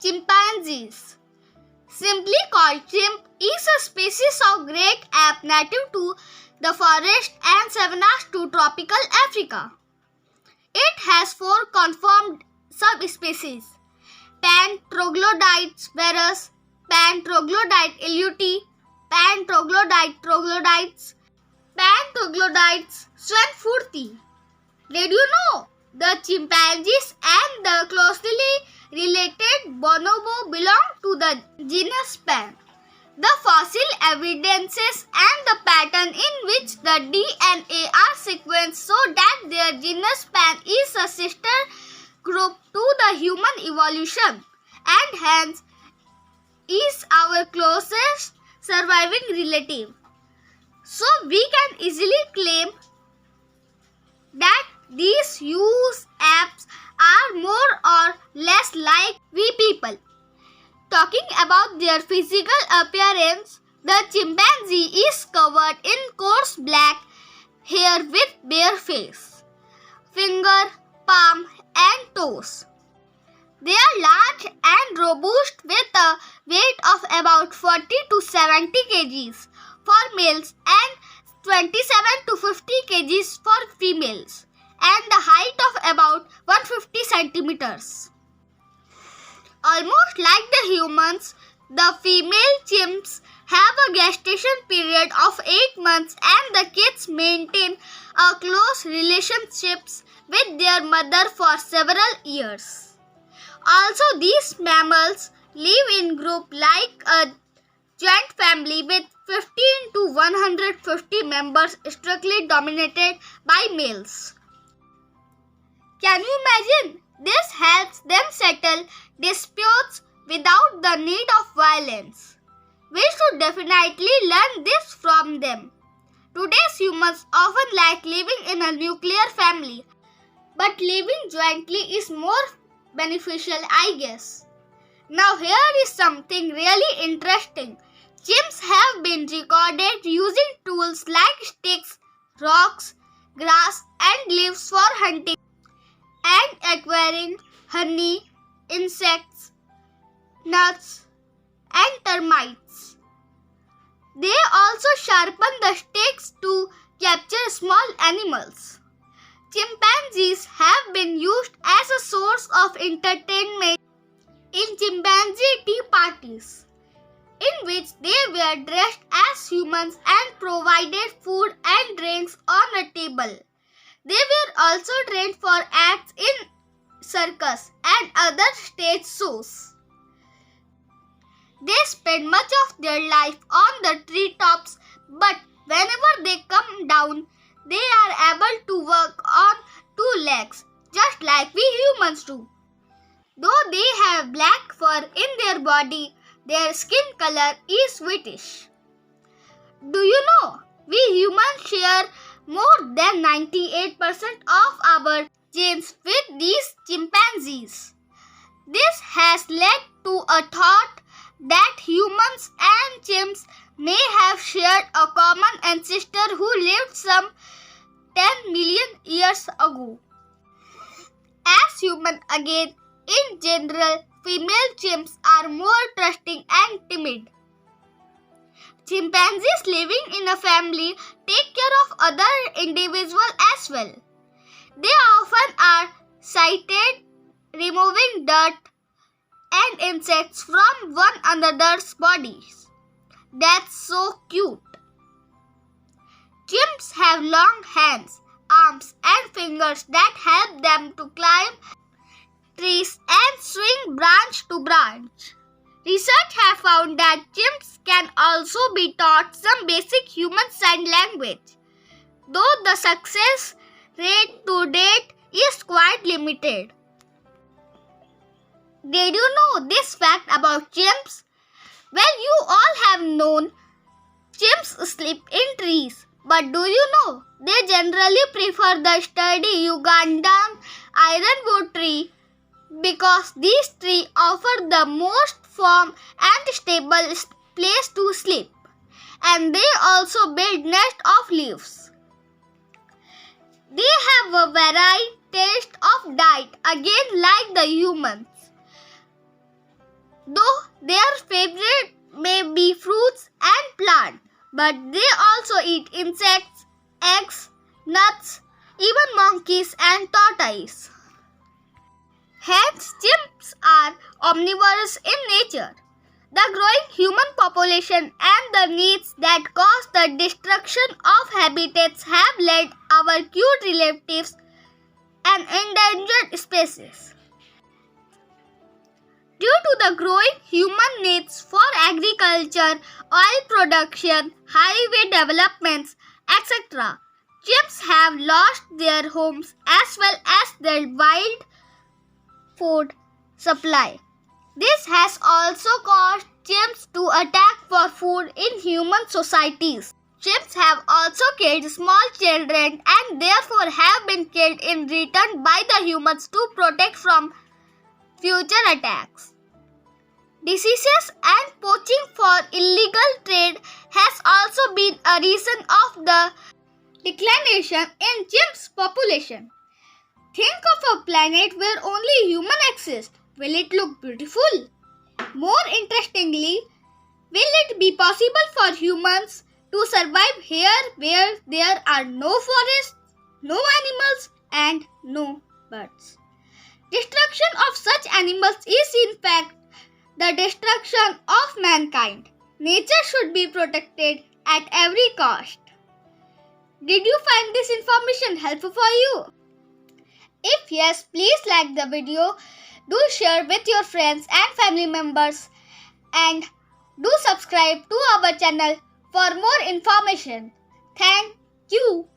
Chimpanzees. Simply called chimp, is a species of great ape native to the forest and savannas to tropical Africa. It has 4 confirmed subspecies: Pan troglodytes varus, Pan troglodyte eluti, Pan troglodyte troglodytes, Pan troglodytes swanfurti. Did you know the chimpanzees and the closely related bonobo belong to the genus Pan? The fossil evidences and the pattern in which the DNA are sequenced so that their genus Pan is a sister group to the human evolution and hence is our closest surviving relative. So we can easily claim that these huge apes are more or less like we people. Talking about their physical appearance, the chimpanzee is covered in coarse black hair with bare face, finger, palm and toes. They are large and robust with a weight of about 40 to 70 kgs for males and 27 to 50 kgs for females, and the height of about 150 centimeters. Almost like the humans, the female chimps have a gestation period of 8 months and the kids maintain a close relationships with their mother for several years. Also, these mammals live in group like a joint family with 15 to 150 members strictly dominated by males. Can you imagine? This helps them settle disputes without the need of violence. We should definitely learn this from them. Today's humans often like living in a nuclear family, but living jointly is more beneficial, I guess. Now here is something really interesting. Chimps have been recorded using tools like sticks, rocks, grass and leaves for hunting and acquiring honey, insects, nuts and termites. They also sharpen the sticks to capture small animals. Chimpanzees have been used as a source of entertainment in chimpanzee tea parties, in which they were dressed as humans and provided food and drinks on a table. They were also trained for acts in circus and other stage shows. They spend much of their life on the treetops, but whenever they come down, they are able to work on 2 legs, just like we humans do. Though they have black fur in their body, their skin color is whitish. Do you know, we humans share more than 98% of our genes with these chimpanzees. This has led to a thought that humans and chimps may have shared a common ancestor who lived some 10 million years ago. As humans again, in general, female chimps are more trusting and timid. Chimpanzees living in a family take care of other individuals as well. They often are sighted removing dirt and insects from one another's bodies. That's so cute. Chimps have long hands, arms and fingers that help them to climb trees and swing branch to branch. Research has found that chimps can also be taught some basic human sign language, though the success rate to date is quite limited. Did you know this fact about chimps? Well, you all have known chimps sleep in trees. But do you know they generally prefer the sturdy Ugandan ironwood tree because these trees offer the most firm and stable place to sleep, and they also build nest of leaves. They have a varied taste of diet again like the humans. though their favorite may be fruits and plants, but they also eat insects, eggs, nuts, even monkeys and tortoises. Hence, chimps are omnivorous in nature. The growing human population and the needs that cause the destruction of habitats have led our cute relatives and endangered species. Due to the growing human needs for agriculture, oil production, highway developments, etc., chimps have lost their homes as well as their wild food supply. This has also caused chimps to attack for food in human societies. Chimps have also killed small children and therefore have been killed in return by the humans to protect from future attacks. Diseases and poaching for illegal trade has also been a reason of the declination in chimps' population. Think of a planet where only humans exist. Will it look beautiful? More interestingly, will it be possible for humans to survive here where there are no forests, no animals and no birds? Destruction of such animals is in fact the destruction of mankind. Nature should be protected at every cost. Did you find this information helpful for you? If yes, please like the video, do share with your friends and family members, and do subscribe to our channel for more information. Thank you.